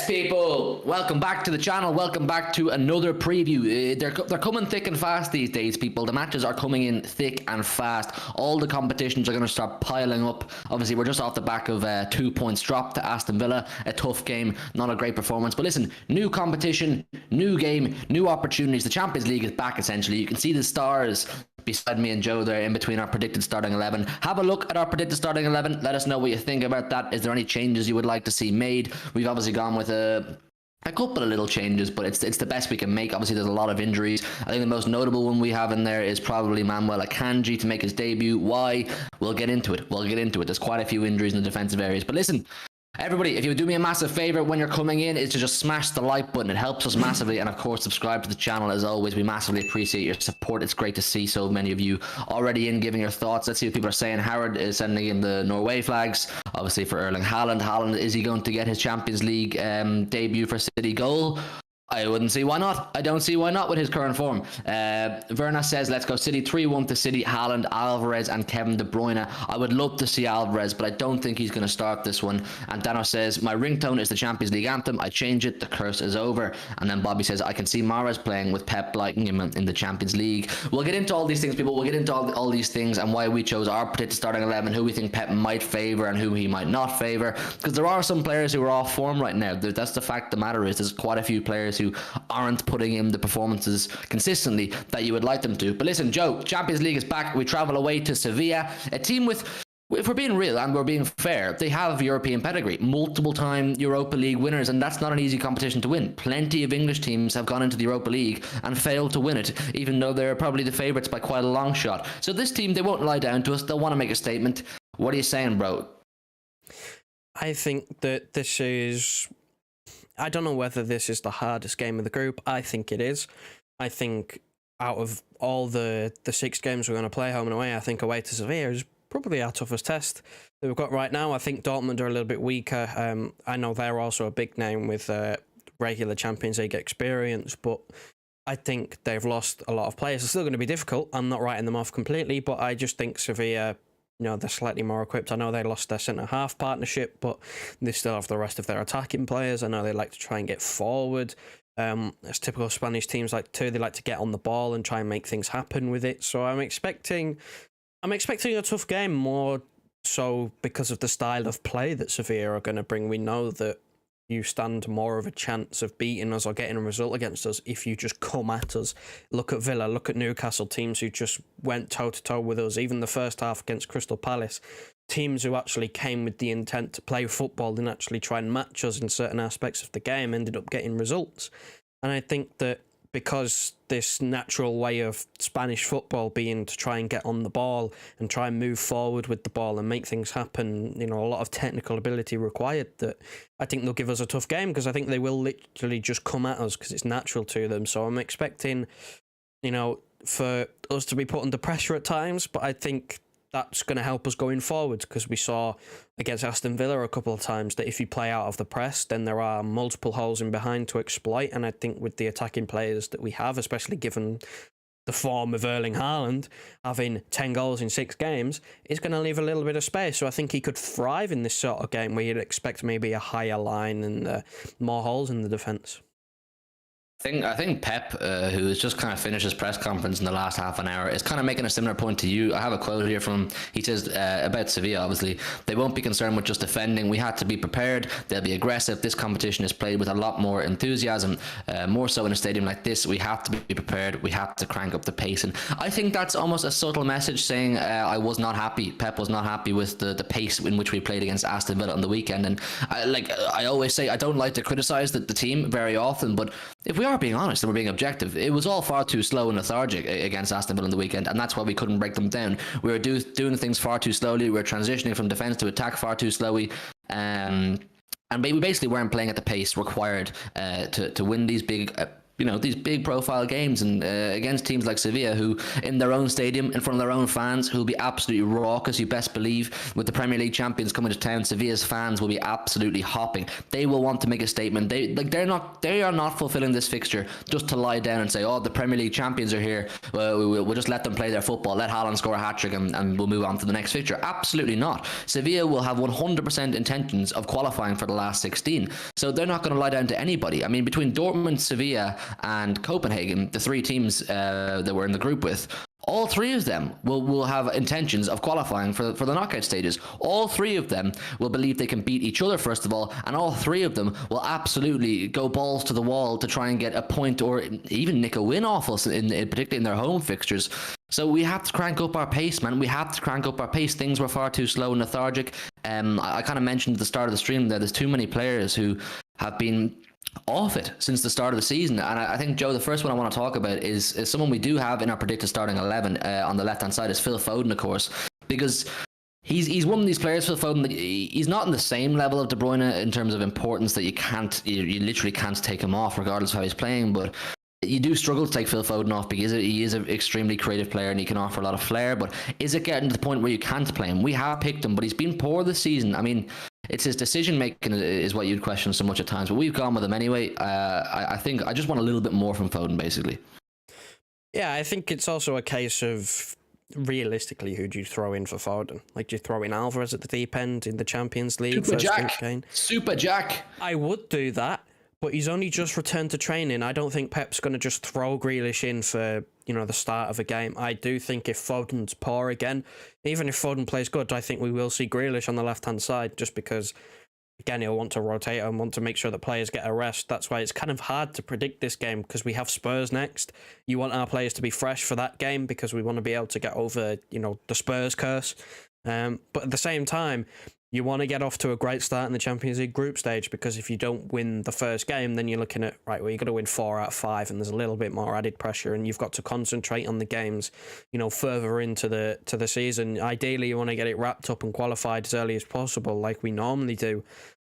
Yes, people, welcome back to the channel. Welcome back to another preview. They're coming thick and fast these days, people. The matches are coming in thick and fast. All the competitions are going to start piling up. Obviously, we're just off the back of 2 points dropped to Aston Villa. A tough game, not a great performance. But listen, new competition, new game, new opportunities. The Champions League is back, essentially. You can see the stars beside me and Joe there in between our predicted starting 11. Have a look at our predicted starting 11. Let us know what you think about that. Is there any changes you would like to see made? We've obviously gone with a couple of little changes, but it's the best we can make. Obviously, there's a lot of injuries. I think the most notable one we have in there is probably Manuel Akanji to make his debut. Why? We'll get into it. There's quite a few injuries in the defensive areas. But listen, everybody, if you would do me a massive favor when you're coming in, is to just smash the like button. It helps us massively. And of course, subscribe to the channel. As always, we massively appreciate your support. It's great to see so many of you already in giving your thoughts. Let's see what people are saying. Howard is sending in the Norway flags, obviously for Erling Haaland. Haaland, is he going to get his Champions League debut for City goal? I wouldn't see why not. I don't see why not with his current form. Verna says, let's go City 3-1 to City. Haaland, Alvarez and Kevin De Bruyne. I would love to see Alvarez, but I don't think he's going to start this one. And Dano says, my ringtone is the Champions League anthem. I change it. The curse is over. And then Bobby says, I can see Mahrez playing with Pep liking him in the Champions League. We'll get into all these things, people. We'll get into all these things and why we chose our predicted starting 11, who we think Pep might favour and who he might not favour. Because there are some players who are off form right now. That's the fact of the matter is there's quite a few players who aren't putting in the performances consistently that you would like them to. But listen, Joe, Champions League is back. We travel away to Sevilla, a team with, if we're being real and we're being fair, they have European pedigree, multiple time Europa League winners, and that's not an easy competition to win. Plenty of English teams have gone into the Europa League and failed to win it, even though they're probably the favourites by quite a long shot. So this team, they won't lie down to us. They'll want to make a statement. What are you saying, bro? I think that this is... I don't know whether this is the hardest game of the group. I think it is. I think out of all the 6 games we're going to play home and away, I think away to Sevilla is probably our toughest test that we've got right now. I think Dortmund are a little bit weaker. I know they're also a big name with regular Champions League experience, but I think they've lost a lot of players. It's still going to be difficult. I'm not writing them off completely, but I just think Sevilla... they're slightly more equipped. I know they lost their centre-half partnership, but they still have the rest of their attacking players. I know they like to try and get forward. As typical Spanish teams like to, they like to get on the ball and try and make things happen with it. So I'm expecting a tough game, more so because of the style of play that Sevilla are going to bring. We know that you stand more of a chance of beating us or getting a result against us if you just come at us. Look at Villa, look at Newcastle, teams who just went toe-to-toe with us, even the first half against Crystal Palace. Teams who actually came with the intent to play football and actually try and match us in certain aspects of the game ended up getting results. And I think that because this natural way of Spanish football being to try and get on the ball and try and move forward with the ball and make things happen, a lot of technical ability required, that I think they'll give us a tough game because I think they will literally just come at us because it's natural to them. So I'm expecting, for us to be put under pressure at times, but I think that's going to help us going forward because we saw against Aston Villa a couple of times that if you play out of the press, then there are multiple holes in behind to exploit. And I think with the attacking players that we have, especially given the form of Erling Haaland, having 10 goals in 6 games, is going to leave a little bit of space. So I think he could thrive in this sort of game where you'd expect maybe a higher line and more holes in the defence. I think Pep, who has just kind of finished his press conference in the last half an hour, is kind of making a similar point to you. I have a quote here from him. He says about Sevilla, obviously, they won't be concerned with just defending. We had to be prepared. They'll be aggressive. This competition is played with a lot more enthusiasm, more so in a stadium like this. We have to be prepared. We have to crank up the pace. And I think that's almost a subtle message saying I was not happy. Pep was not happy with the pace in which we played against Aston Villa on the weekend. And I always say, I don't like to criticize the team very often, but if we are being honest and we're being objective, it was all far too slow and lethargic against Aston Villa on the weekend, and that's why we couldn't break them down. We were doing things far too slowly. We were transitioning from defence to attack far too slowly, and we basically weren't playing at the pace required to win these big these big profile games and against teams like Sevilla, who in their own stadium, in front of their own fans, who will be absolutely raucous, you best believe. With the Premier League champions coming to town, Sevilla's fans will be absolutely hopping. They will want to make a statement. They are not fulfilling this fixture just to lie down and say, oh, the Premier League champions are here, we'll just let them play their football, let Haaland score a hat-trick and we'll move on to the next fixture. Absolutely not. Sevilla will have 100% intentions of qualifying for the last 16, so they're not going to lie down to anybody. I mean, between Dortmund, Sevilla and Copenhagen, the three teams that we're in the group with, all three of them will have intentions of qualifying for the knockout stages. All three of them will believe they can beat each other, first of all, and all three of them will absolutely go balls to the wall to try and get a point or even nick a win off us, particularly in their home fixtures. So we have to crank up our pace, man. We have to crank up our pace. Things were far too slow and lethargic. I kind of mentioned at the start of the stream that there's too many players who have been off it since the start of the season, and I think, Joe, the first one I want to talk about is someone we do have in our predicted starting 11 on the left hand side is Phil Foden, of course, because he's one of these players. Phil Foden, he's not in the same level of De Bruyne in terms of importance that you literally can't take him off regardless of how he's playing, but you do struggle to take Phil Foden off because he is an extremely creative player and he can offer a lot of flair. But is it getting to the point where you can't play him? We have picked him, but he's been poor this season. I mean, it's his decision making is what you'd question so much at times, but we've gone with him anyway. I think I just want a little bit more from Foden, basically. Yeah, I think it's also a case of, realistically, who do you throw in for Foden? Like, do you throw in Alvarez at the deep end in the Champions League? Super Jack. I would do that, but he's only just returned to training. I don't think Pep's going to just throw Grealish in for, the start of a game. I do think if Foden's poor again, even if Foden plays good, I think we will see Grealish on the left-hand side, just because, again, he'll want to rotate and want to make sure that players get a rest. That's why it's kind of hard to predict this game, because we have Spurs next. You want our players to be fresh for that game because we want to be able to get over, the Spurs curse. But at the same time, you want to get off to a great start in the Champions League group stage, because if you don't win the first game, then you're looking at, right, well, you've got to win 4 out of 5, and there's a little bit more added pressure, and you've got to concentrate on the games, further into the season. Ideally, you want to get it wrapped up and qualified as early as possible, like we normally do,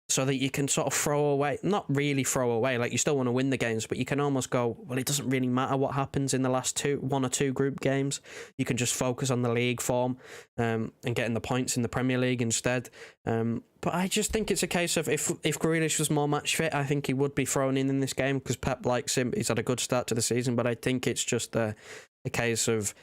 so that you can sort of not really throw away, like you still want to win the games, but you can almost go, well, it doesn't really matter what happens in the last 1 or 2 group games. You can just focus on the league form and getting the points in the Premier League instead. But I just think it's a case of if Grealish was more match fit, I think he would be thrown in this game because Pep likes him. He's had a good start to the season, but I think it's just a case of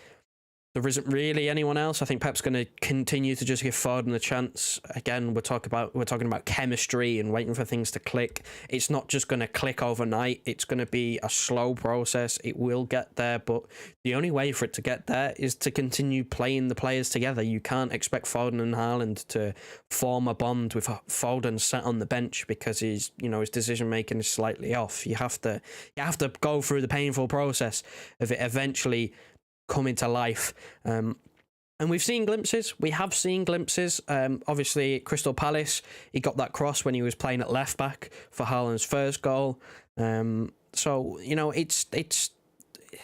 there isn't really anyone else. I think Pep's going to continue to just give Foden a chance. Again, we're talking about chemistry and waiting for things to click. It's not just going to click overnight. It's going to be a slow process. It will get there, but the only way for it to get there is to continue playing the players together. You can't expect Foden and Haaland to form a bond with Foden sat on the bench because his decision making is slightly off. You have to go through the painful process of it eventually coming to life. And we've seen glimpses. We have seen glimpses. Obviously, Crystal Palace, he got that cross when he was playing at left back for Haaland's first goal. So, it's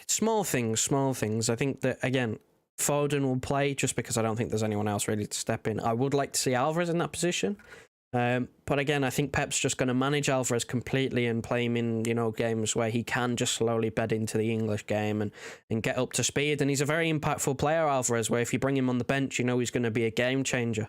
small things. I think that, again, Foden will play just because I don't think there's anyone else really to step in. I would like to see Alvarez in that position. But again, I think Pep's just going to manage Alvarez completely and play him in, games where he can just slowly bed into the English game and get up to speed. And he's a very impactful player, Alvarez, where if you bring him on the bench, he's going to be a game changer.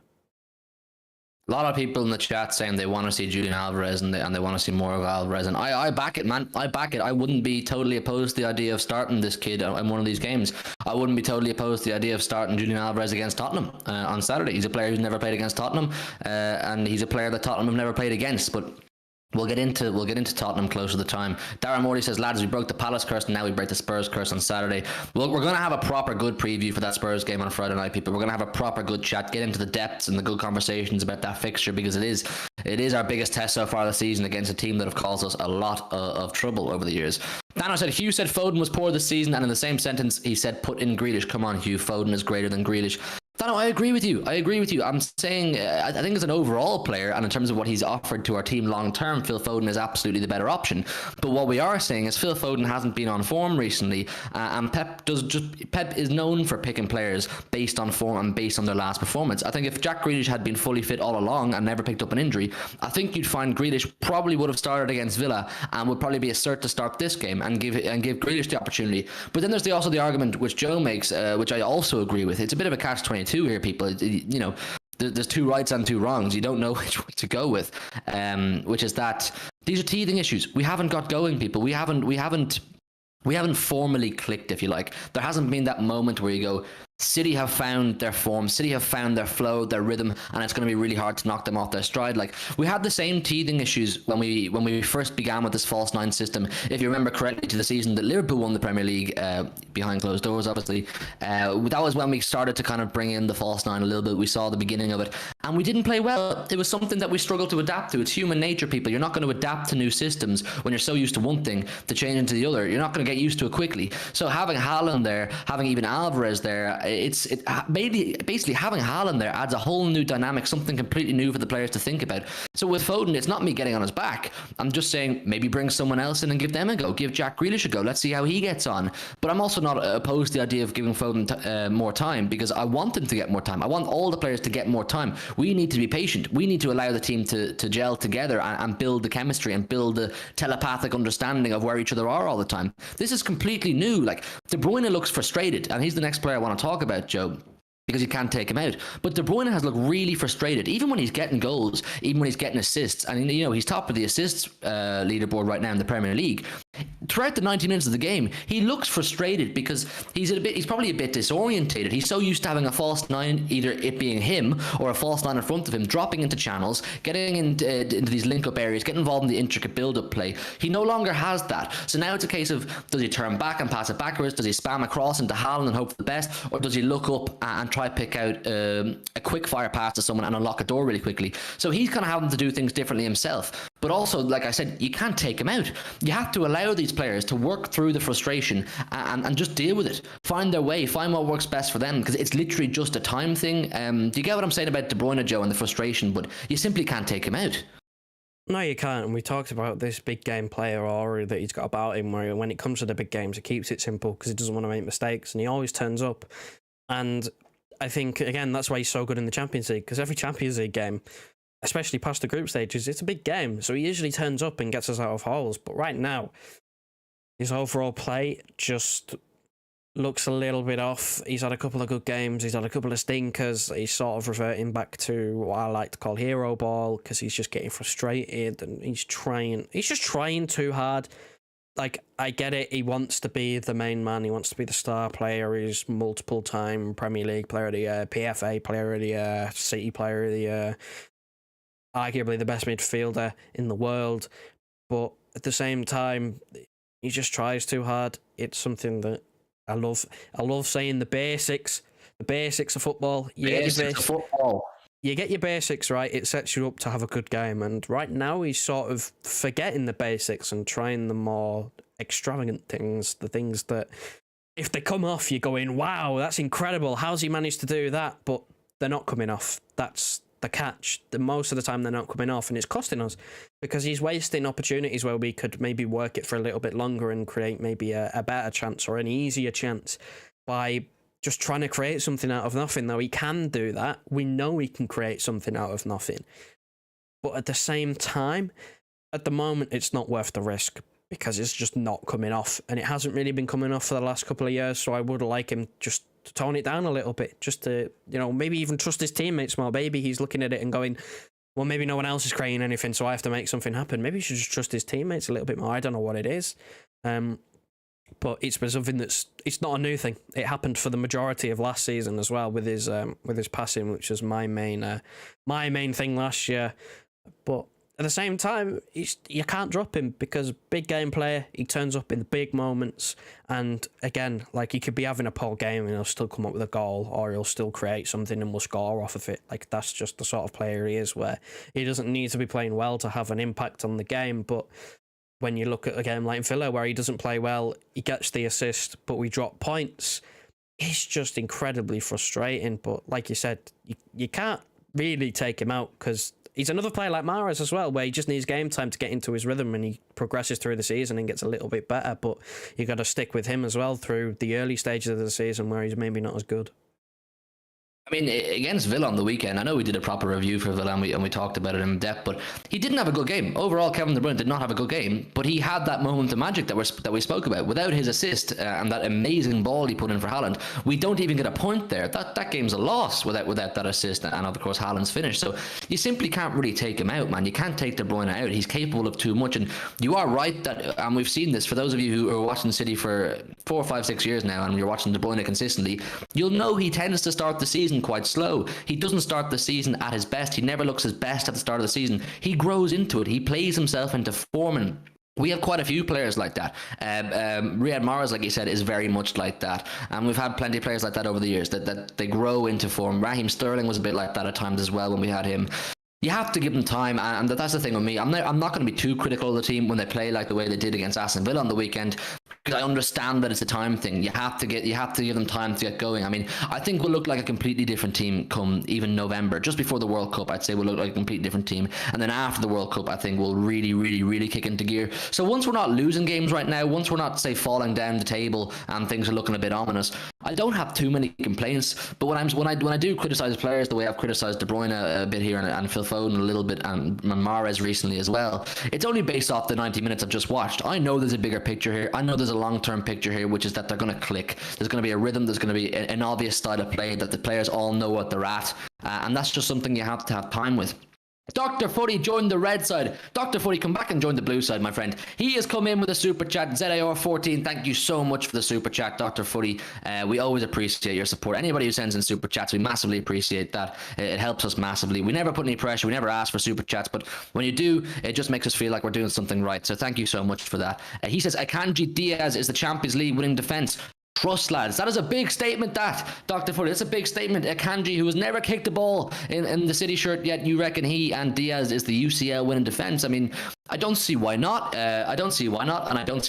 A lot of people in the chat saying they want to see Julian Alvarez and they want to see more of Alvarez, and I back it, man. I back it. I wouldn't be totally opposed to the idea of starting this kid in one of these games. I wouldn't be totally opposed to the idea of starting Julian Alvarez against Tottenham on Saturday. He's a player who's never played against Tottenham, and he's a player that Tottenham have never played against, but We'll get into Tottenham closer to the time. Darren Morley says, lads, we broke the Palace curse and now we break the Spurs curse on Saturday. Well, we're going to have a proper good preview for that Spurs game on Friday night, people. We're going to have a proper good chat, get into the depths and the good conversations about that fixture, because it is our biggest test so far this season against a team that have caused us a lot of trouble over the years. Dano said, Hugh said Foden was poor this season, and in the same sentence he said, put in Grealish. Come on, Hugh, Foden is greater than Grealish. no, I agree with you. I'm saying I think as an overall player and in terms of what he's offered to our team long term, Phil Foden is absolutely the better option. But what we are saying is Phil Foden hasn't been on form recently, and Pep is known for picking players based on form and based on their last performance. I think if Jack Grealish had been fully fit all along and never picked up an injury, I think you'd find Grealish probably would have started against Villa and would probably be a cert to start this game and give Grealish the opportunity. But then there's also the argument which Joe makes, which I also agree with. It's a bit of a catch-22 here, people. You know, there's two rights and two wrongs. You don't know which way to go with, which is that these are teething issues. We haven't got going, people. We haven't formally clicked, if you like. There hasn't been that moment where you go, City have found their form, City have found their flow, their rhythm, and it's going to be really hard to knock them off their stride. Like, we had the same teething issues when we first began with this false nine system. If you remember correctly, to the season that Liverpool won the Premier League, behind closed doors, obviously, that was when we started to kind of bring in the false nine a little bit. We saw the beginning of it, and we didn't play well. It was something that we struggled to adapt to. It's human nature, people. You're not going to adapt to new systems when you're so used to one thing to change into the other. You're not going to get used to it quickly. So having Haaland there, having even Alvarez there, basically having Haaland there adds a whole new dynamic, something completely new for the players to think about. So with Foden, it's not me getting on his back. I'm just saying maybe bring someone else in and give them a go. Give Jack Grealish a go. Let's see how he gets on. But I'm also not opposed to the idea of giving Foden more time, because I want him to get more time. I want all the players to get more time. We need to be patient. We need to allow the team to gel together and build the chemistry and build the telepathic understanding of where each other are all the time. This is completely new. Like, De Bruyne looks frustrated, and he's the next player I want to talk about, Joe, because you can't take him out. But De Bruyne has looked really frustrated, even when he's getting goals, even when he's getting assists. And, you know, he's top of the assists leaderboard right now in the Premier League. Throughout the 90 minutes of the game, he looks frustrated because he's probably a bit disorientated. He's so used to having a false nine, either it being him or a false nine in front of him, dropping into channels, getting into these link-up areas, getting involved in the intricate build-up play. He no longer has that. So now it's a case of, does he turn back and pass it backwards? Does he spam across into Haaland and hope for the best? Or does he look up and try to pick out a quick fire pass to someone and unlock a door really quickly? So he's kind of having to do things differently himself. But also, like I said, you can't take him out. You have to allow these players to work through the frustration and just deal with it. Find their way, find what works best for them, because it's literally just a time thing. Do you get what I'm saying about De Bruyne, Joe, and the frustration? But you simply can't take him out. No, you can't. And we talked about this big game player aura that he's got about him, where when it comes to the big games, he keeps it simple because he doesn't want to make mistakes, and he always turns up. And I think, again, that's why he's so good in the Champions League, because every Champions League game, especially past the group stages, it's a big game. So he usually turns up and gets us out of holes. But right now, his overall play just looks a little bit off. He's had a couple of good games. He's had a couple of stinkers. He's sort of reverting back to what I like to call hero ball, because he's just getting frustrated and he's just trying too hard. Like, I get it. He wants to be the main man. He wants to be the star player. He's multiple-time Premier League player of the year, PFA player of the year, City player of the year, arguably the best midfielder in the world. But at the same time, he just tries too hard. It's something that I love. I love saying the basics of football. You get your basics right, it sets you up to have a good game. And right now, he's sort of forgetting the basics and trying the more extravagant things, the things that, if they come off, you're going, wow, that's incredible. How's he managed to do that? But they're not coming off. That's the catch. Most of the time, they're not coming off, and it's costing us, because he's wasting opportunities where we could maybe work it for a little bit longer and create maybe a better chance or an easier chance by just trying to create something out of nothing. Though he can do that. We know he can create something out of nothing. But at the same time, at the moment, it's not worth the risk, because it's just not coming off. And it hasn't really been coming off for the last couple of years, so I would like him just to tone it down a little bit, just to, you know, maybe even trust his teammates more. Maybe he's looking at it and going, well, maybe no one else is creating anything, so I have to make something happen. Maybe he should just trust his teammates a little bit more. I don't know what it is. But it's been something it's not a new thing. It happened for the majority of last season as well with his passing, which was my main thing last year. But at the same time, you can't drop him, because big game player, he turns up in the big moments. And again, like, he could be having a poor game and he'll still come up with a goal, or he'll still create something and we'll score off of it. Like, that's just the sort of player he is, where he doesn't need to be playing well to have an impact on the game. But when you look at a game like Villa, where he doesn't play well, he gets the assist, but we drop points, it's just incredibly frustrating. But like you said, you can't really take him out because he's another player like Mahrez as well, where he just needs game time to get into his rhythm and he progresses through the season and gets a little bit better. But you got to stick with him as well through the early stages of the season where he's maybe not as good. I mean, against Villa on the weekend, I know we did a proper review for Villa and we talked about it in depth, but he didn't have a good game. Overall, Kevin De Bruyne did not have a good game, but he had that moment of magic that we spoke about. Without his assist and that amazing ball he put in for Haaland, we don't even get a point there. That game's a loss without that assist and, of course, Haaland's finish. So you simply can't really take him out, man. You can't take De Bruyne out. He's capable of too much, and you are right that, and we've seen this, for those of you who are watching City for 4, 5, 6 years now, and you're watching De Bruyne consistently, you'll know he tends to start the season quite slow. He doesn't start the season at his best. He never looks his best at the start of the season. He grows into it. He plays himself into form, and we have quite a few players like that. Riyad Mahrez, like you said, is very much like that. And we've had plenty of players like that over the years, that they grow into form. Raheem Sterling was a bit like that at times as well when we had him. You have to give them time, and that's the thing with me. I'm not going to be too critical of the team when they play like the way they did against Aston Villa on the weekend, because I understand that it's a time thing. You have to give them time to get going. I mean, I think we'll look like a completely different team come even November, just before the World Cup. I'd say we'll look like a completely different team, and then after the World Cup, I think we'll really, really, really kick into gear. So once we're not losing games right now, once we're not, say, falling down the table and things are looking a bit ominous, I don't have too many complaints. But when I do criticize players the way I've criticized De Bruyne a bit here and Phil Foden a little bit and Mahrez recently as well, it's only based off the 90 minutes I've just watched. I know there's a bigger picture here. I know there's a long-term picture here, which is that they're going to click. There's going to be a rhythm. There's going to be an obvious style of play that the players all know what they're at, and that's just something you have to have time with. Dr. Footy joined the red side. Dr. Footy, come back and join the blue side, my friend. He has come in with a super chat. ZAR14, thank you so much for the super chat, Dr. Footy. We always appreciate your support. Anybody who sends in super chats, we massively appreciate that. It helps us massively. We never put any pressure. We never ask for super chats, but when you do, it just makes us feel like we're doing something right. So thank you so much for that. He says, Akanji Diaz is the Champions League winning defence. Trust, lads. That is a big statement, that, Dr. Footy. That's a big statement. Akanji, who has never kicked a ball in the City shirt yet, you reckon he and Diaz is the UCL winning defence? I mean, I don't see why not. And I don't see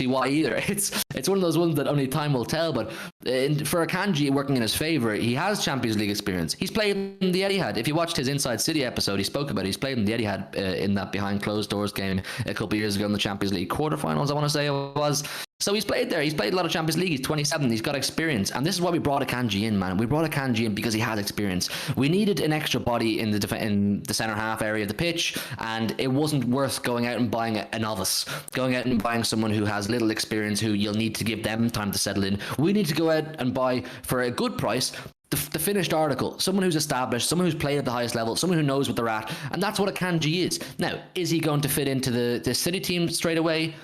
why either. It's one of those ones that only time will tell. But for Akanji working in his favour, he has Champions League experience. He's played in the Etihad. If you watched his Inside City episode, he spoke about it. He's played in the Etihad in that behind closed doors game a couple of years ago in the Champions League quarterfinals, I want to say it was. So he's played there. He's played a lot of Champions League. He's 27. He's got experience. And this is why we brought Akanji in, man. We brought Akanji in because he has experience. We needed an extra body in the centre half area of the pitch, and it wasn't worth going out and buying a novice, going out and buying someone who has little experience, who you'll need to give them time to settle in. We need to go out and buy, for a good price, the finished article, someone who's established, someone who's played at the highest level, someone who knows what they're at, and that's what Akanji is. Now, is he going to fit into the City team straight away?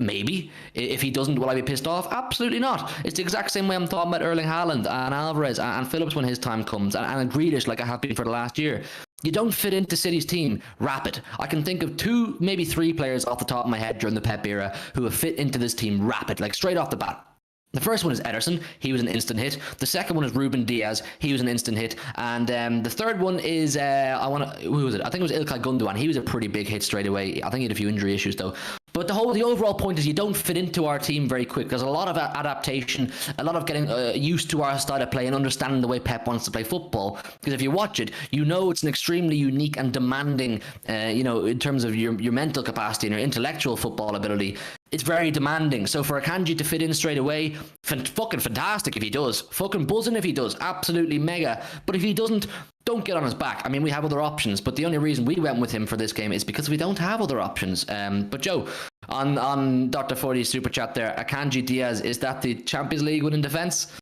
Maybe. If he doesn't, will I be pissed off? Absolutely not. It's the exact same way I'm talking about Erling Haaland and Alvarez and Phillips when his time comes, and Grealish, like I have been for the last year. You don't fit into City's team rapid. I can think of 2, maybe 3 players off the top of my head during the Pep era who have fit into this team rapid, like straight off the bat. The first one is Ederson. He was an instant hit. The second one is Ruben Diaz. He was an instant hit. And the third one is who was it? I think it was İlkay Gundogan. He was a pretty big hit straight away. I think he had a few injury issues though. But the overall point is you don't fit into our team very quick. There's a lot of adaptation, a lot of getting used to our style of play and understanding the way Pep wants to play football. Because if you watch it, you know it's an extremely unique and demanding, in terms of your mental capacity and your intellectual football ability. It's very demanding. So for Akanji to fit in straight away, fucking fantastic if he does. Fucking buzzing if he does. Absolutely mega. But if he doesn't, don't get on his back. I mean, we have other options, but the only reason we went with him for this game is because we don't have other options. But Joe, on Dr. 40's super chat there, Akanji Diaz, is that the Champions League winning defence?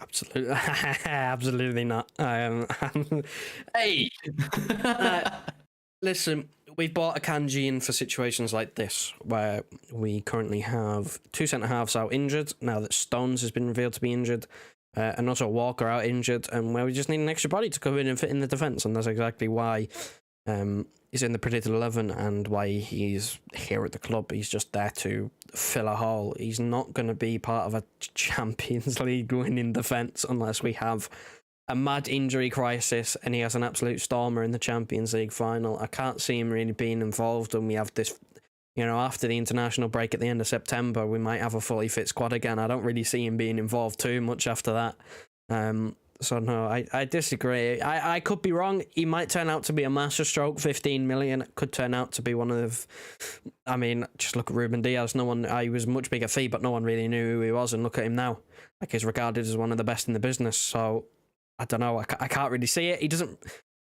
Absolutely, absolutely not. Hey! Listen, we bought Akanji in for situations like this, where we currently have 2 centre-halves out injured, now that Stones has been revealed to be injured, and also Walker out injured, and where we just need an extra body to come in and fit in the defence, and that's exactly why he's in the predicted 11 and why he's here at the club. He's just there to fill a hole. He's not going to be part of a Champions League winning defence unless we have a mad injury crisis and he has an absolute stormer in the Champions League final. I can't see him really being involved when we have this after the international break at the end of September, we might have a fully fit squad again. I don't really see him being involved too much after that. So no, I disagree. I could be wrong. He might turn out to be a masterstroke. 15 million could turn out to be one of. I mean, just look at Ruben Diaz. He was a much bigger fee, but no one really knew who he was. And look at him now. Like, he's regarded as one of the best in the business. So I don't know. I can't really see it.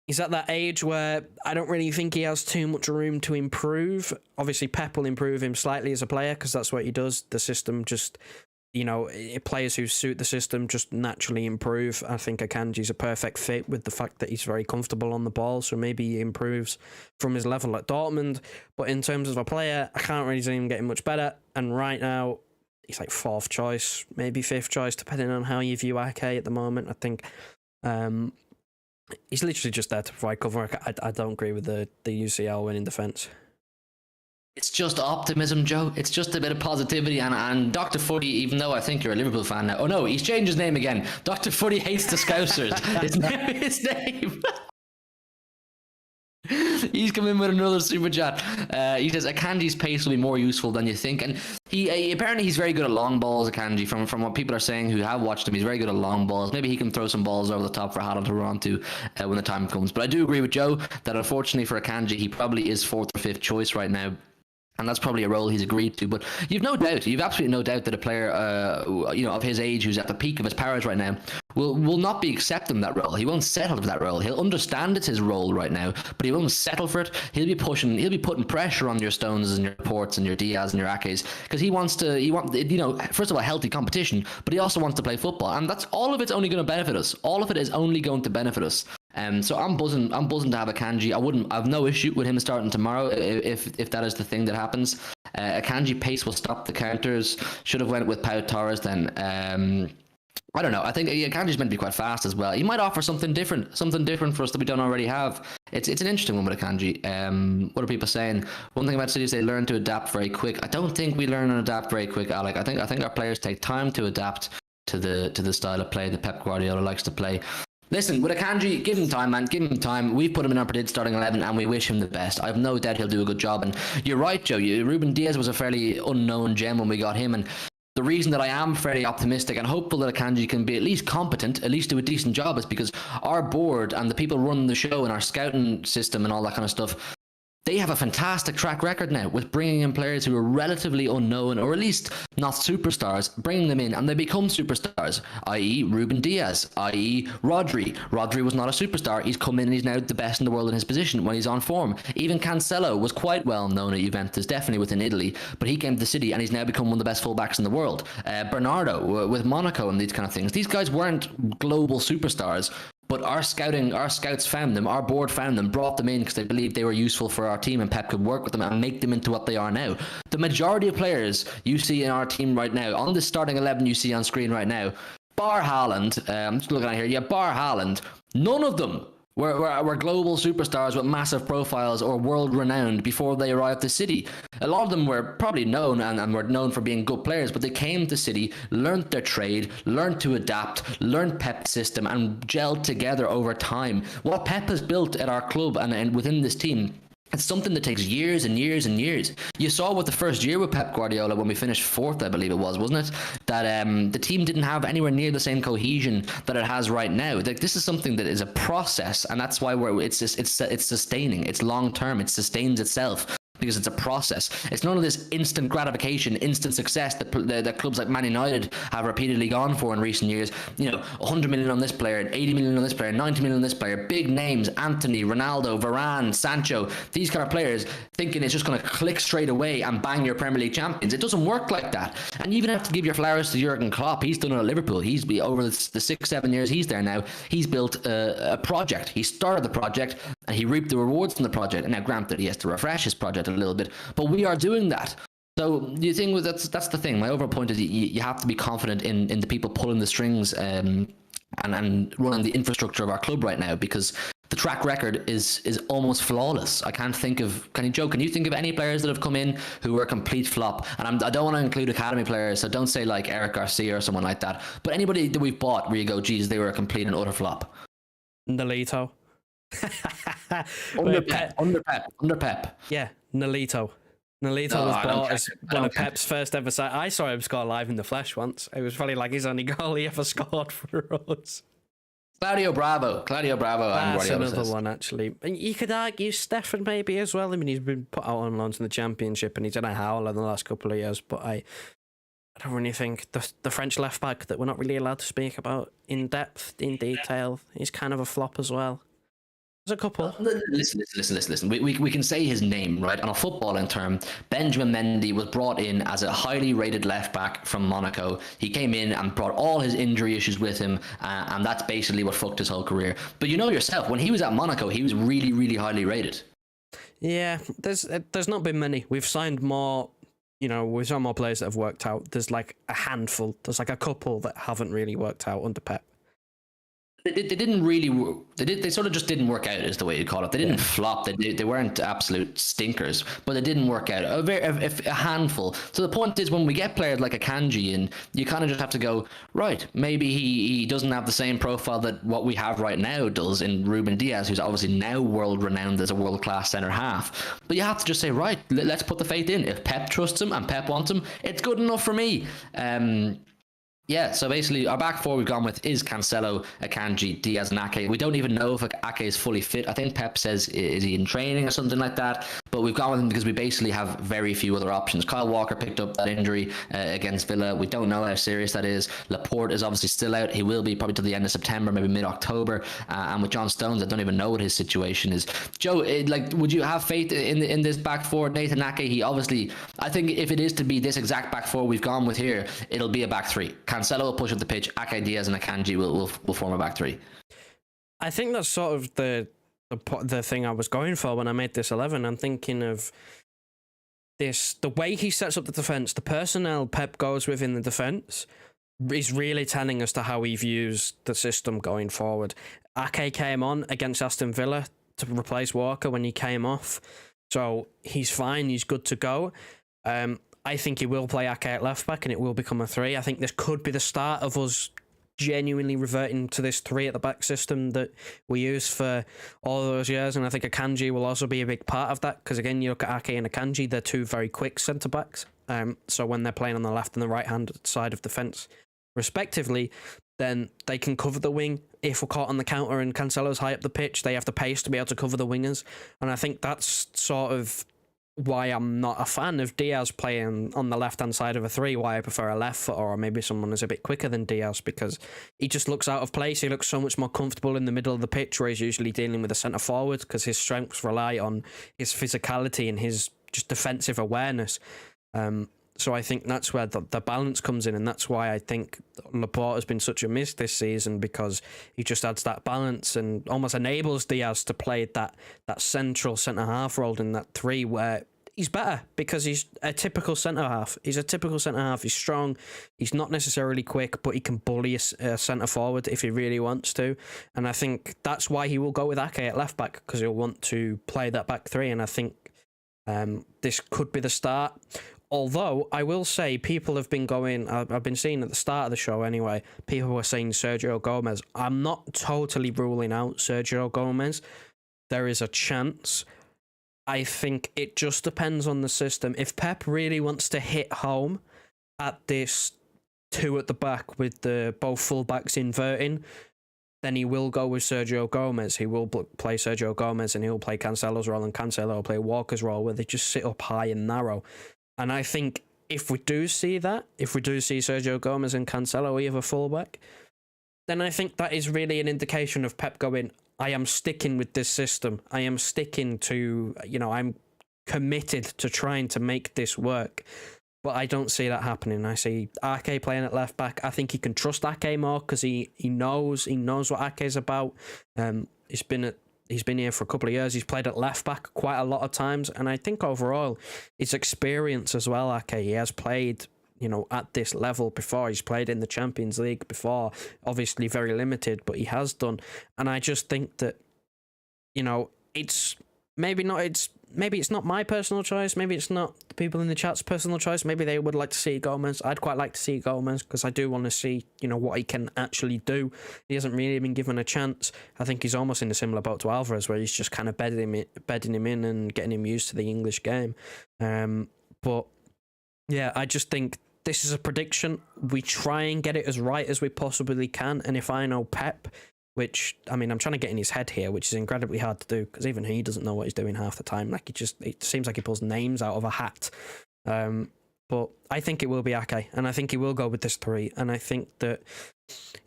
He's at that age where I don't really think he has too much room to improve. Obviously, Pep will improve him slightly as a player because that's what he does. The system just. Players who suit the system just naturally improve. I think Akanji's a perfect fit with the fact that he's very comfortable on the ball, so maybe he improves from his level at Dortmund. But in terms of a player, I can't really see him getting much better. And right now, he's like 4th choice, maybe 5th choice, depending on how you view Ake at the moment. I think he's literally just there to provide cover. I don't agree with the UCL winning defence. It's just optimism, Joe. It's just a bit of positivity. And Dr. Footy, even though I think you're a Liverpool fan now. Oh no, he's changed his name again. Dr. Footy hates the Scousers. It's now his name. He's come in with another super chat. He says Akanji's pace will be more useful than you think, and he apparently he's very good at long balls. Akanji, from what people are saying who have watched him, he's very good at long balls. Maybe he can throw some balls over the top for Haaland to run to when the time comes. But I do agree with Joe that unfortunately for Akanji, he probably is 4th or 5th choice right now. And that's probably a role he's agreed to. But you've absolutely no doubt that a player, of his age, who's at the peak of his powers right now, will not be accepting that role. He won't settle for that role. He'll understand it's his role right now, but he won't settle for it. He'll be putting pressure on your Stones and your Ports and your Diaz and your Akes because he wants first of all, healthy competition, but he also wants to play football, and that's all of it's only going to benefit us. All of it is only going to benefit us. So I'm buzzing to have Akanji. I've no issue with him starting tomorrow if that is the thing that happens. Akanji pace will stop the counters. Should have went with Pau Torres then. I don't know. I think Akanji's meant to be quite fast as well. He might offer something different for us that we don't already have. It's an interesting one with Akanji. What are people saying? One thing about City is they learn to adapt very quick. I don't think we learn and adapt very quick, Alec. I think our players take time to adapt to the style of play that Pep Guardiola likes to play. Listen, with Akanji, give him time, man. Give him time. We've put him in our predicted starting 11, and we wish him the best. I have no doubt he'll do a good job. And you're right, Joe. Ruben Diaz was a fairly unknown gem when we got him, and the reason that I am fairly optimistic and hopeful that Akanji can be at least competent, at least do a decent job, is because our board and the people running the show and our scouting system and all that kind of stuff, they have a fantastic track record now with bringing in players who are relatively unknown or at least not superstars, bringing them in and they become superstars, i.e. Ruben Diaz, i.e. Rodri. Rodri was not a superstar. He's come in and he's now the best in the world in his position when he's on form. Even Cancelo was quite well known at Juventus, definitely within Italy, but he came to the City and he's now become one of the best fullbacks in the world. Bernardo with Monaco and these kind of things. These guys weren't global superstars, but our scouts found them, our board found them, brought them in because they believed they were useful for our team and Pep could work with them and make them into what they are now. The majority of players you see in our team right now, on the starting 11 you see on screen right now, bar Haaland, I'm just looking at here, bar Haaland, none of them were global superstars with massive profiles or world-renowned before they arrived to City. A lot of them were probably known and were known for being good players, but they came to City, learnt their trade, learnt to adapt, learnt Pep's system, and gelled together over time. What Pep has built at our club and within this team, it's something that takes years and years and years. You saw with the first year with Pep Guardiola when we finished 4th, I believe it was, wasn't it? That the team didn't have anywhere near the same cohesion that it has right now. Like, this is something that is a process, and that's why it's sustaining. It's long term. It sustains itself. Because it's a process. It's none of this instant gratification, instant success that clubs like Man United have repeatedly gone for in recent years. 100 million on this player, 80 million on this player, 90 million on this player. Big names, Anthony, Ronaldo, Varane, Sancho. These kind of players thinking it's just going to click straight away and bang your Premier League champions. It doesn't work like that. And you even have to give your flowers to Jurgen Klopp. He's done it at Liverpool. He's over the 6-7 years he's there now. He's built a project. He started the project and he reaped the rewards from the project. And now, granted, he has to refresh his project a little bit, but we are doing that. So the thing that's the thing. My overall point is you have to be confident in the people pulling the strings and running the infrastructure of our club right now, because the track record is almost flawless. I can't think of. Can you think of any players that have come in who were a complete flop? And I don't want to include academy players, so don't say like Eric Garcia or someone like that. But anybody that we've bought where you go, geez, they were a complete and utter flop. Nolito. Under Pep. Yeah, Nolito. Nolito was I don't bought care. as I one don't of care. Pep's first ever signings. I saw him score live in the flesh once. It was probably like his only goal he ever scored for us. Claudio Bravo, and That's Guardiola another says. one, actually. And you could argue Stefan maybe as well. I mean, he's been put out on loans in the Championship and he's in a howler in the last couple of years. But I don't really think the French left back that we're not really allowed to speak about in depth, in detail, is kind of a flop as well. There's a couple. Listen. We can say his name, right? On a footballing term, Benjamin Mendy was brought in as a highly rated left back from Monaco. He came in and brought all his injury issues with him, and that's basically what fucked his whole career. But you know yourself, when he was at Monaco, he was really, really highly rated. Yeah, there's not been many. We've signed more. We've signed more players that have worked out. There's like a handful. There's like a couple that haven't really worked out under Pep. They didn't really. They sort of just didn't work out, is the way you call it. They didn't flop. They weren't absolute stinkers, but they didn't work out. A handful. So the point is, when we get players like Akanji in, you kind of just have to go, right, maybe he doesn't have the same profile that what we have right now does in Ruben Diaz, who's obviously now world renowned as a world class centre half. But you have to just say, right, let's put the faith in. If Pep trusts him and Pep wants him, it's good enough for me. Yeah, so basically our back four we've gone with is Cancelo, Akanji, Diaz and Ake. We don't even know if Ake is fully fit. I think Pep says, is he in training or something like that? But we've gone with him because we basically have very few other options. Kyle Walker picked up that injury against Villa. We don't know how serious that is. Laporte is obviously still out. He will be probably till the end of September, maybe mid-October. And with John Stones, I don't even know what his situation is. Joe, would you have faith in this back four? Nathan Ake, he obviously, I think if it is to be this exact back four we've gone with here, it'll be a back three. Cancelo will push up the pitch. Ake, Diaz, and Akanji will form a back three. I think that's sort of the thing I was going for when I made this 11. I'm thinking of the way he sets up the defense, the personnel Pep goes with in the defense is really telling us to how he views the system going forward. Ake came on against Aston Villa to replace Walker when he came off, so he's fine. He's good to go. I think he will play Ake at left back and it will become a 3. I think this could be the start of us genuinely reverting to this 3 at the back system that we used for all those years. And I think Akanji will also be a big part of that, because again, you look at Ake and Akanji, they're two very quick centre backs. So when they're playing on the left and the right hand side of the fence respectively, then they can cover the wing. If we're caught on the counter and Cancelo's high up the pitch, they have the pace to be able to cover the wingers. And I think that's sort of why I'm not a fan of Diaz playing on the left-hand side of a 3, why I prefer a left foot or maybe someone who's a bit quicker than Diaz, because he just looks out of place. He looks so much more comfortable in the middle of the pitch, where he's usually dealing with a centre-forward, because his strengths rely on his physicality and his just defensive awareness. So I think that's where the balance comes in, and that's why I think Laporte has been such a miss this season, because he just adds that balance and almost enables Diaz to play that central centre-half role in that 3, where he's better, because he's a typical centre-half. He's a typical centre-half. He's strong. He's not necessarily quick, but he can bully a centre-forward if he really wants to. And I think that's why he will go with Ake at left-back, because he'll want to play that back 3, and I think this could be the start. Although, I will say, people have been going, I've been seeing at the start of the show anyway, people were saying Sergio Gomez. I'm not totally ruling out Sergio Gomez. There is a chance. I think it just depends on the system. If Pep really wants to hit home at this 2 at the back with both full-backs inverting, then he will go with Sergio Gomez. He will play Sergio Gomez and he'll play Cancelo's role, and Cancelo will play Walker's role, where they just sit up high and narrow. And I think if we do see that, if we do see Sergio Gomez and Cancelo either fullback, then I think that is really an indication of Pep going, I am sticking with this system. I am sticking to, I'm committed to trying to make this work. But I don't see that happening. I see Ake playing at left back. I think he can trust Ake more, because he knows what Ake is about. He's been here for a couple of years. He's played at left back quite a lot of times, and I think overall his experience as well. Ake, he has played, at this level before. He's played in the Champions League before. Obviously very limited, but he has done. And I just think that, it's maybe not. Maybe it's not my personal choice. Maybe it's not the people in the chat's personal choice. Maybe they would like to see Gomez. I'd quite like to see Gomez because I do want to see, what he can actually do. He hasn't really been given a chance. I think he's almost in a similar boat to Alvarez, where he's just kind of bedding him in and getting him used to the English game. But yeah, I just think this is a prediction. We try and get it as right as we possibly can. And if I know Pep, which, I mean, I'm trying to get in his head here, which is incredibly hard to do because even he doesn't know what he's doing half the time. Like, it seems like he pulls names out of a hat. But I think it will be Ake, and I think he will go with this 3. And I think that,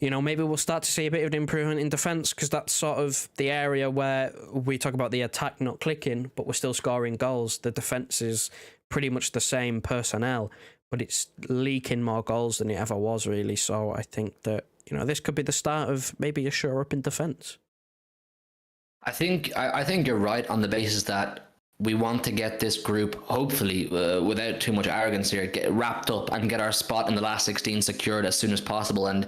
maybe we'll start to see a bit of an improvement in defence because that's sort of the area where we talk about the attack not clicking, but we're still scoring goals. The defence is pretty much the same personnel, but it's leaking more goals than it ever was, really. So I think that, this could be the start of maybe a shore up in defence. I think you're right on the basis that we want to get this group, hopefully, without too much arrogance here, get wrapped up and get our spot in the last 16 secured as soon as possible. And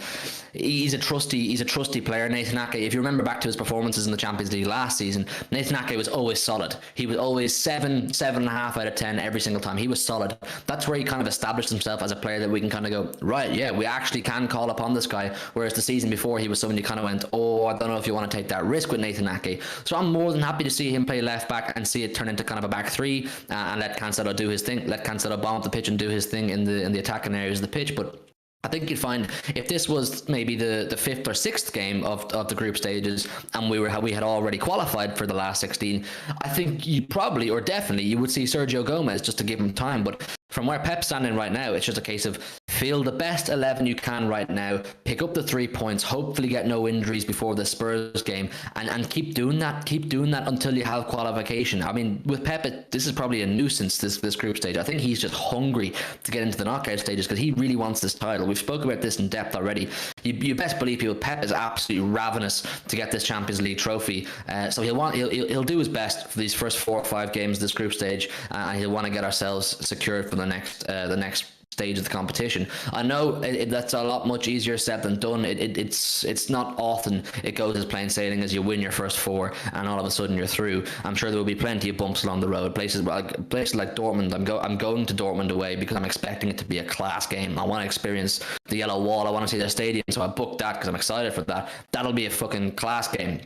he's a trusty player, Nathan Ake. If you remember back to his performances in the Champions League last season, Nathan Ake was always solid. He was always 7.5 out of 10 every single time. He was solid. That's where he kind of established himself as a player that we can kind of go, right, yeah, we actually can call upon this guy. Whereas the season before, he was someone you kind of went, oh, I don't know if you want to take that risk with Nathan Ake. So I'm more than happy to see him play left back and see it turn into kind of a back 3 and let Cancelo do his thing. Let Cancelo bomb up the pitch and do his thing in the attacking areas of the pitch. But I think you'd find if this was maybe the 5th or 6th game of the group stages and we had already qualified for the last 16, I think you probably or definitely you would see Sergio Gomez just to give him time. But from where Pep's standing right now, it's just a case of field the best 11 you can right now, pick up the 3 points, hopefully get no injuries before the Spurs game, and keep doing that until you have qualification. I mean, with Pep, this is probably a nuisance, this group stage. I think he's just hungry to get into the knockout stages because he really wants this title. We've spoken about this in depth already. You best believe people, Pep is absolutely ravenous to get this Champions League trophy. So he'll do his best for these first 4 or 5 games of this group stage, and he'll want to get ourselves secured for the next stage of the competition. I know that's a lot much easier said than done. It's not often it goes as plain sailing as you win your first 4 and all of a sudden you're through. I'm sure there will be plenty of bumps along the road. Places like Dortmund, I'm going to Dortmund away because I'm expecting it to be a class game. I want to experience the yellow wall. I want to see their stadium, so I booked that because I'm excited for that. That'll be a fucking class game.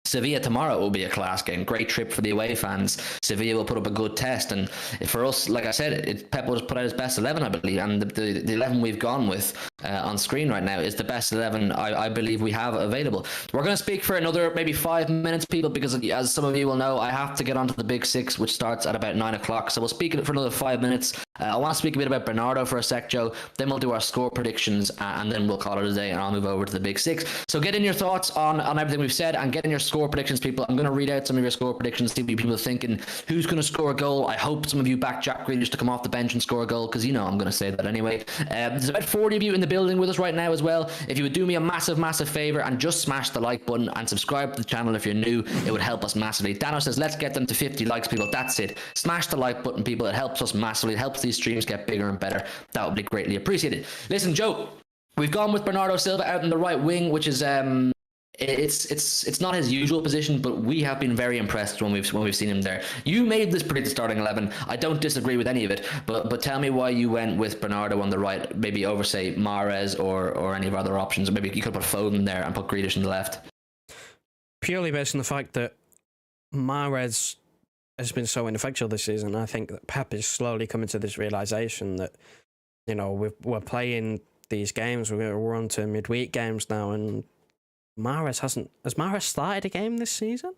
Sevilla tomorrow will be a class game. Great trip for the away fans. Sevilla will put up a good test, and for us, like I said, Pep will just put out his best 11, I believe, and the 11 we've gone with on screen right now is the best 11 I believe we have available. We're going to speak for another maybe 5 minutes, people, because as some of you will know, I have to get onto the big 6, which starts at about 9 o'clock. So we'll speak for another 5 minutes. I want to speak a bit about Bernardo for a sec, Joe. Then we'll do our score predictions, and then we'll call it a day, and I'll move over to the big 6. So get in your thoughts on everything we've said, and get in your score predictions, people. I'm going to read out some of your score predictions, see what people are thinking. Who's going to score a goal? I hope some of you back Jack Grealish to come off the bench and score a goal, because I'm going to say that anyway. There's about 40 of you in the building with us right now as well. If you would do me a massive favor and just smash the like button and subscribe to the channel if you're new, it would help us massively. Dano says, let's get them to 50 likes, people. That's it. Smash the like button, people. It helps us massively. It helps these streams get bigger and better. That would be greatly appreciated. Listen, Joe, we've gone with Bernardo Silva out in the right wing, which is it's not his usual position, but we have been very impressed when we've seen him there. You made this predicted starting 11. I don't disagree with any of it, but tell me why you went with Bernardo on the right, maybe over say Mahrez or any of our other options. Or maybe you could put Foden there and put Grealish on the left. Purely based on the fact that Mahrez has been so ineffectual this season. I think that Pep is slowly coming to this realization that we're playing these games. We're on to midweek games now, and Mahrez has Mahrez started a game this season?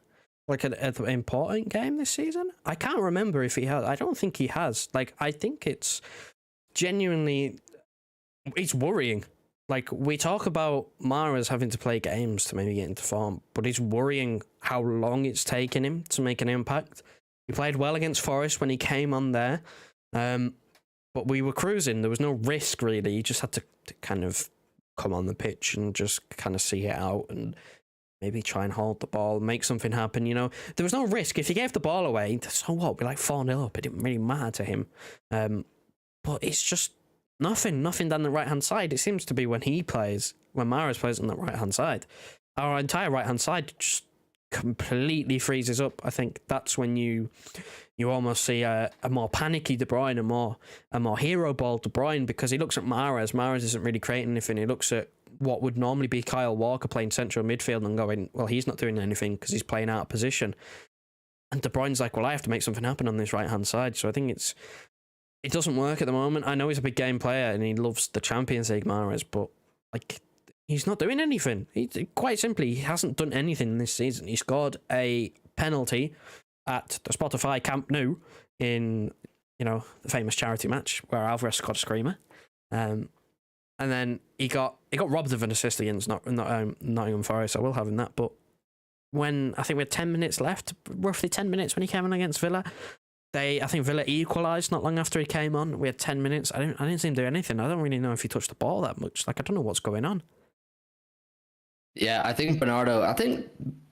Like an important game this season? I can't remember if he has. I don't think he has. Like, I think it's genuinely, it's worrying. Like, we talk about Mahrez having to play games to maybe get into form, but it's worrying how long it's taken him to make an impact. He played well against Forest when he came on there, but we were cruising. There was no risk, really. You just had to kind of come on the pitch and just kind of see it out and maybe try and hold the ball, make something happen, There was no risk. If he gave the ball away, so what? We're like 4-0 up. It didn't really matter to him. But it's just nothing down the right-hand side. It seems to be when Mahrez plays on the right-hand side, our entire right-hand side just completely freezes up. I think that's when you almost see a more panicky De Bruyne, a more hero ball De Bruyne, because he looks at Mahrez. Mahrez isn't really creating anything. He looks at what would normally be Kyle Walker playing central midfield and going, well, he's not doing anything because he's playing out of position. And De Bruyne's like, well, I have to make something happen on this right-hand side. So I think it doesn't work at the moment. I know he's a big game player and he loves the Champions League, Mahrez, but like, he's not doing anything. Quite simply, he hasn't done anything this season. He scored a penalty at the Spotify Camp Nou in, the famous charity match where Alvarez scored a screamer. And then he got robbed of an assist against Nottingham Forest. I will have him that. But when I think we had 10 minutes left, roughly 10 minutes when he came on against Villa, I think Villa equalised not long after he came on. We had 10 minutes. I didn't see him do anything. I don't really know if he touched the ball that much. Like, I don't know what's going on. Yeah, I think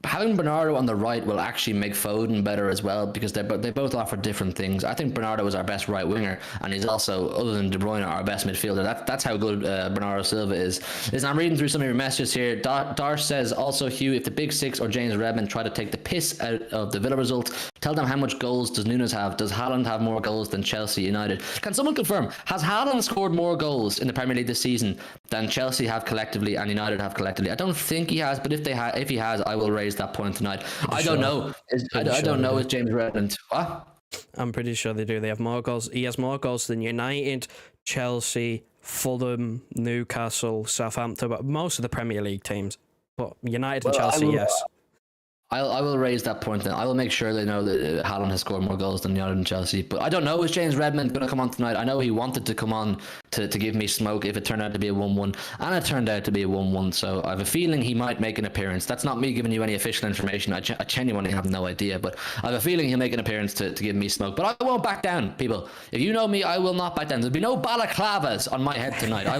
having Bernardo on the right will actually make Foden better as well, because they both offer different things. I think Bernardo is our best right winger, and he's also, other than De Bruyne, our best midfielder. That's how good Bernardo Silva is. Listen, I'm reading through some of your messages here. Darsh says, also, Hugh, if the Big Six or James Redmond try to take the piss out of the Villa result, tell them how much goals does Nunes have? Does Haaland have more goals than Chelsea United? Can someone confirm, has Haaland scored more goals in the Premier League this season than Chelsea have collectively and United have collectively? I don't think he has, but if he has, I will raise that point tonight. I don't know. I don't know. Is James Redmond? What? I'm pretty sure they do. They have more goals. He has more goals than United, Chelsea, Fulham, Newcastle, Southampton, but most of the Premier League teams. But United and Chelsea, yes. I will raise that point then. I will make sure they know that Haaland has scored more goals than United and Chelsea. But I don't know, is James Redmond going to come on tonight? I know he wanted to come on to give me smoke if it turned out to be a 1-1. And it turned out to be a 1-1. So I have a feeling he might make an appearance. That's not me giving you any official information. I genuinely have no idea. But I have a feeling he'll make an appearance to give me smoke. But I won't back down, people. If you know me, I will not back down. There'll be no balaclavas on my head tonight. I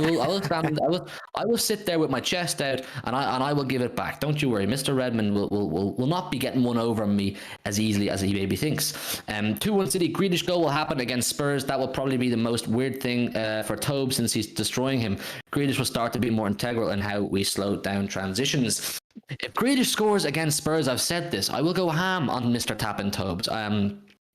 will sit there with my chest out and I will give it back. Don't you worry. Mr. Redmond will not be getting one over me as easily as he maybe thinks. 2-1 City, Grealish goal will happen against Spurs. That will probably be the most weird thing for Tobe, since he's destroying him. Grealish will start to be more integral in how we slow down transitions. If Grealish scores against Spurs, I've said this, I will go ham on Mr. Tappin Tobes.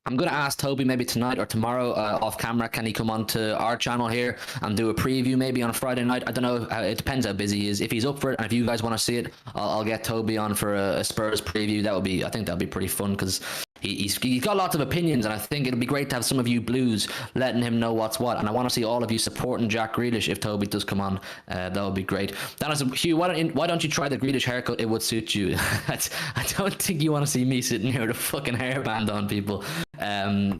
I'm going to ask Toby maybe tonight or tomorrow off camera, can he come on to our channel here and do a preview maybe on Friday night? I don't know. It depends how busy he is. If he's up for it and if you guys want to see it, I'll get Toby on for a Spurs preview. I think that'll be pretty fun, because he's got lots of opinions, and I think it'll be great to have some of you Blues letting him know what's what. And I want to see all of you supporting Jack Grealish if Toby does come on. That would be great. Then I said, Hugh, why don't you try the Grealish haircut? It would suit you. I don't think you want to see me sitting here with a fucking hairband on, people.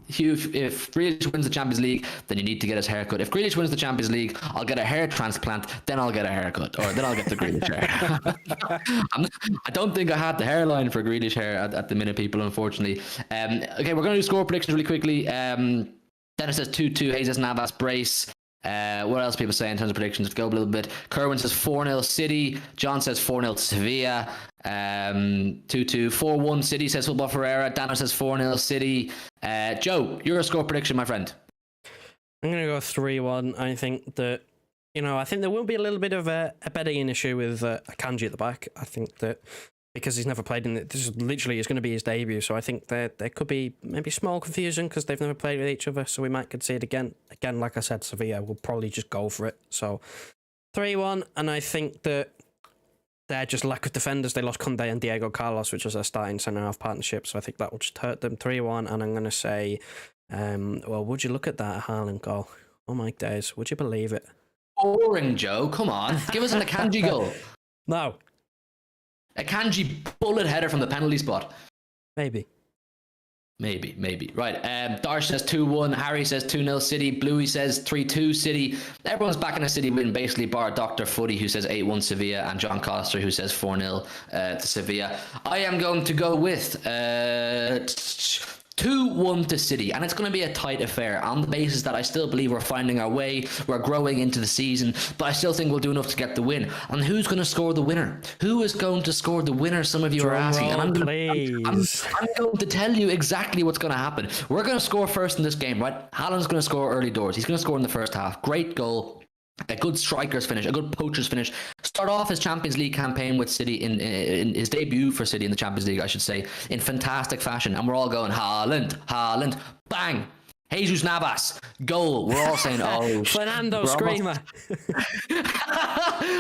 Hugh, if Grealish wins the Champions League, then you need to get his haircut. If Grealish wins the Champions League, I'll get a hair transplant, then I'll get a haircut, or then I'll get the Grealish hair. I don't think I had the hairline for Grealish hair at the minute, people, unfortunately. Okay, we're going to do score predictions really quickly. Dennis says 2-2, Jesus Navas brace. What else people say in terms of predictions? Let's go a little bit. Kerwin says 4-0 City. John says 4-0 Sevilla. 2-2. 4-1 City, says Football Ferreira. Dano says 4-0 City. Joe, your score prediction, my friend. I'm going to go 3-1. I think that, I think there will be a little bit of a bedding issue with Akanji at the back. I think that because he's never played in it, this is literally is going to be his debut. So I think there could be maybe small confusion because they've never played with each other. So we might could see it again. Again, like I said, Sevilla will probably just go for it. So 3-1. And I think that they're just lack of defenders. They lost Conde and Diego Carlos, which was their starting centre-half partnership. So I think that will just hurt them. 3-1. And I'm going to say, well, would you look at that Haaland goal? Oh my days. Would you believe it? Boring, Joe. Come on. Give us an Akanji goal. No. Akanji bullet header from the penalty spot. Maybe. Right. Darsh says 2-1. Harry says 2-0 City. Bluey says 3-2 City. Everyone's back in a City win, basically, bar Dr. Footy, who says 8-1 Sevilla, and John Coster, who says 4-0 to Sevilla. I am going to go with 2-1 to City, and it's going to be a tight affair on the basis that I still believe we're finding our way, we're growing into the season, but I still think we'll do enough to get the win. And who's going to score the winner? Who is going to score the winner? Some of you are asking, and I'm going to tell you exactly what's going to happen. We're going to score first in this game, right? Haaland's going to score early doors. He's going to score in the first half. Great goal. a good striker's finish, a good poacher's finish. Start off his Champions League campaign with City in his debut for City in the Champions League, I should say, in fantastic fashion. And we're all going, Haaland, bang! Jesus Navas, goal. We're all saying, oh, Fernando Screamer.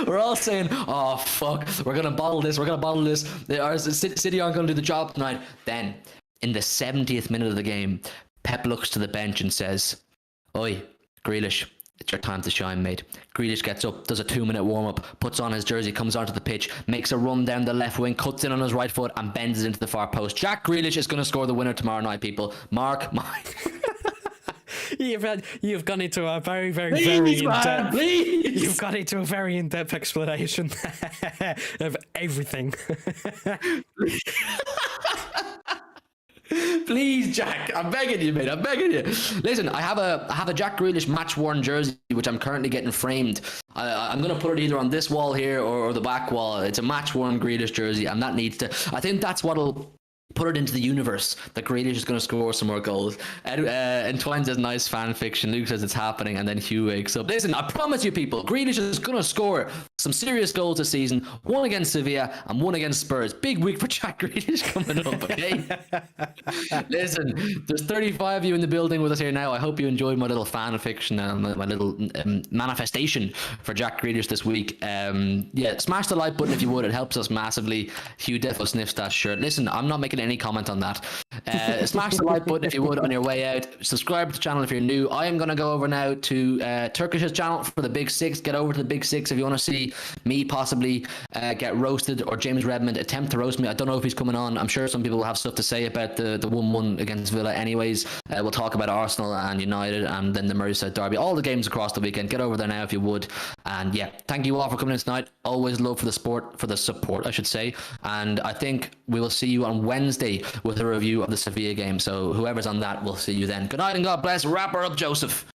We're all saying, oh, fuck, we're going to bottle this. City aren't going to do the job tonight. Then, in the 70th minute of the game, Pep looks to the bench and says, oi, Grealish, it's your time to shine, mate. Grealish gets up, does a 2-minute warm-up, puts on his jersey, comes onto the pitch, makes a run down the left wing, cuts in on his right foot and bends it into the far post. Jack Grealish is going to score the winner tomorrow night, people. Mark my... You've gone into a very, very, Please, very man, in-depth. please. You've gone into a very in-depth explanation of everything. Please, Jack, I'm begging you, mate. I'm begging you. Listen, I have a Jack Grealish match-worn jersey, which I'm currently getting framed. I'm going to put it either on this wall here or the back wall. It's a match-worn Grealish jersey, and that needs to... I think that's what'll put it into the universe that Grealish is going to score some more goals. Entwine says nice fan fiction. Luke says it's happening, and then Hugh wakes up. Listen, I promise you, people, Grealish is going to score some serious goals this season. One against Sevilla and one against Spurs. Big week for Jack Grealish coming up. Okay. Listen, there's 35 of you in the building with us here now. I hope you enjoyed my little fan fiction and my little manifestation for Jack Grealish this week. Yeah, smash the like button if you would. It helps us massively. Hugh defo sniffs that shirt. Listen, I'm not making any comment on that. Smash the like button if you would on your way out. Subscribe to the channel if you're new. I am going to go over now to Turkish's channel for the Big Six. Get over to the Big Six if you want to see me possibly get roasted, or James Redmond attempt to roast me. I don't know if he's coming on. I'm sure some people will have stuff to say about the 1-1 against Villa anyways. We'll talk about Arsenal and United and then the Merseyside derby, all the games across the weekend. Get over there now if you would. And yeah, thank you all for coming in tonight. Always love for the support I should say. And I think we will see you on Wednesday with a review of the Sevilla game. So whoever's on that, we'll see you then. Good night and God bless. Wrap her up, Joseph.